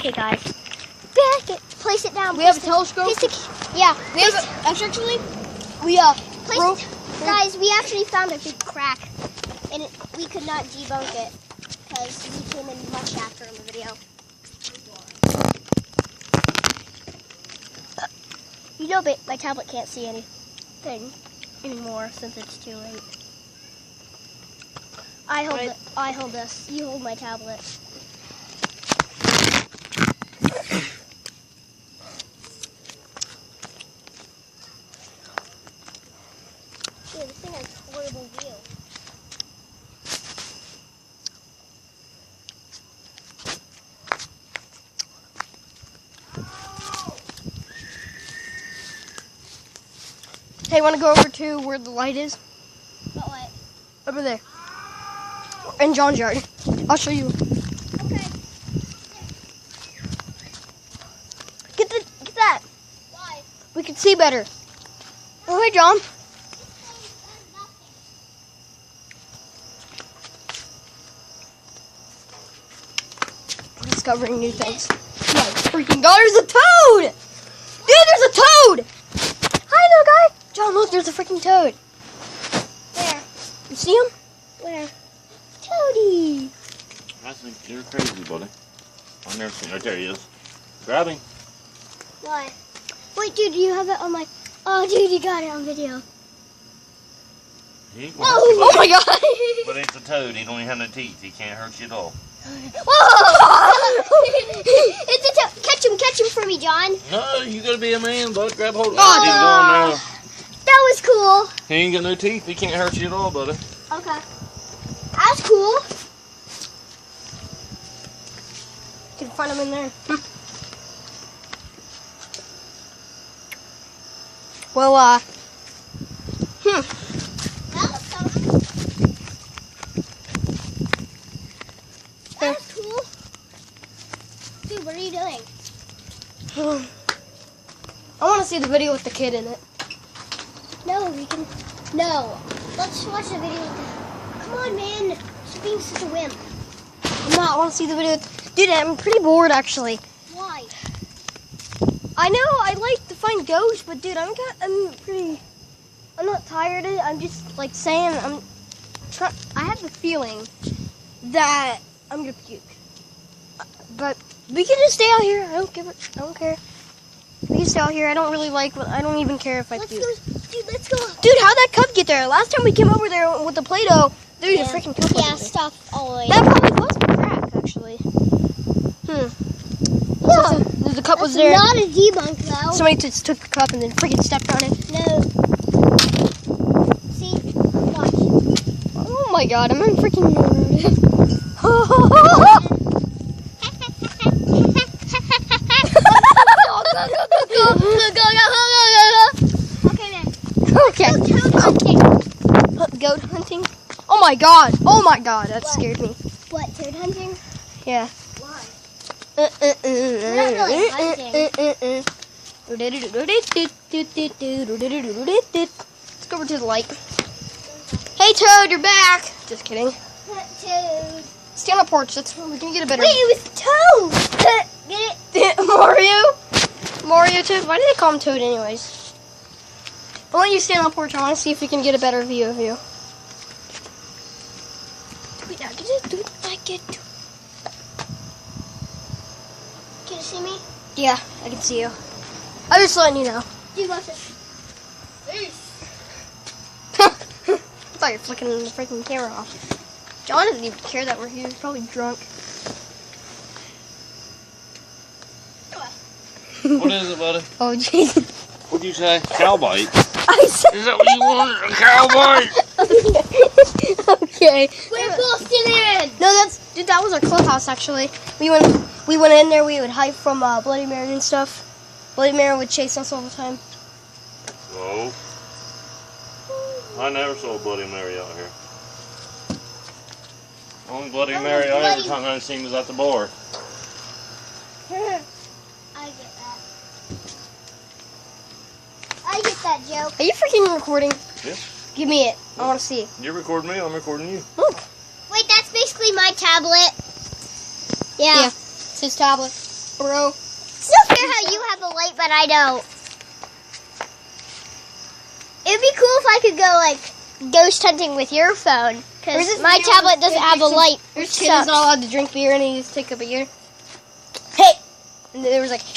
Okay, guys. Back it. Place it down. We have a telescope. Yeah. We have actually. Guys, we actually found a big crack, and we could not debunk it because we came in much after in the video. You know, but my tablet can't see anything anymore since it's too late. I hold this. You hold my tablet. Dude, this thing has horrible view. Hey, want to go over to where the light is? What light? Over there. In John's yard. I'll show you. Okay. Get that. Why? We can see better. Oh, hey, John. Discovering new things. My freaking God, there's a toad! Dude, there's a toad! Hi, little guy. John, look, there's a freaking toad. Where? You see him? Where? Toady! I think you're crazy, buddy. I've never seen. Right there he is. Grab him. Why? Wait, dude, you have it on my... Oh, dude, you got it on video. He ain't Oh my God! But it's a toad. He don't even have no teeth. He can't hurt you at all. Whoa! It's a toad. Catch him for me, John. No, you gotta be a man, bud. Grab hold of him. Oh, He's on there. That was cool. He ain't got no teeth. He can't hurt you at all, buddy. Okay. That's cool. You can find him in there. Well, That was cool. Dude, what are you doing? I want to see the video with the kid in it. No, we can... No. Let's watch the video. Come on, man. Stop being such a wimp. I want to see the video. Dude, I'm pretty bored, actually. Why? I know I like to find ghosts, but dude, I'm not tired of it. I'm just like saying I have the feeling that I'm gonna puke. But we can just stay out here. I don't care. We can stay out here. I don't even care if I puke. Let's go. Dude, how'd that cup get there? Last time we came over there with the Play-Doh, there's a freaking cup. Yeah, stop all the way. That probably was the crack, actually. Yeah. The cup was there. Not a debunk, though. Somebody just took the cup and then freaking stepped on it. No. See? Watch. Oh my God, I'm in freaking. Okay, man. Okay. Toad hunting. Goat hunting? Oh my God, that scared me. What, toad hunting? Yeah. Why? Let's not really hunting. go over to the light. Hey Toad, you're back. Just kidding. Toad. Stay on the porch. We're gonna get a better. Wait, it was Toad. Get it? Mario Toad. Why do they call him Toad, anyways? I'll let you stand on the porch. I want to see if we can get a better view of you. Can you see me? Yeah, I can see you. I'm just letting you know. Dude, watch it. I thought you were flicking the freaking camera off. John doesn't even care that we're here. He's probably drunk. What is it, buddy? Oh, jeez. What'd you say? Cow bite. I said. Is that what you wanted? A cow bite? Okay. We're busting in. No, dude, that was our clubhouse, actually. We went in there. We would hide from Bloody Mary and stuff. Bloody Mary would chase us all the time. No. I never saw Bloody Mary out here. Only Bloody Mary I ever time seen was at the bar. I get that. I get that joke. Are you freaking recording? Yeah. Give me it. I want to see it. You're recording me, I'm recording you. Look. Wait, that's basically my tablet. Yeah. It's his tablet. bro. It's not fair how you have a light, but I don't. It'd be cool if I could go, like, ghost hunting with your phone. Because my tablet doesn't have a light. Your Which kid is sucks. not allowed to drink beer, and he just took a beer. Hey! And there was like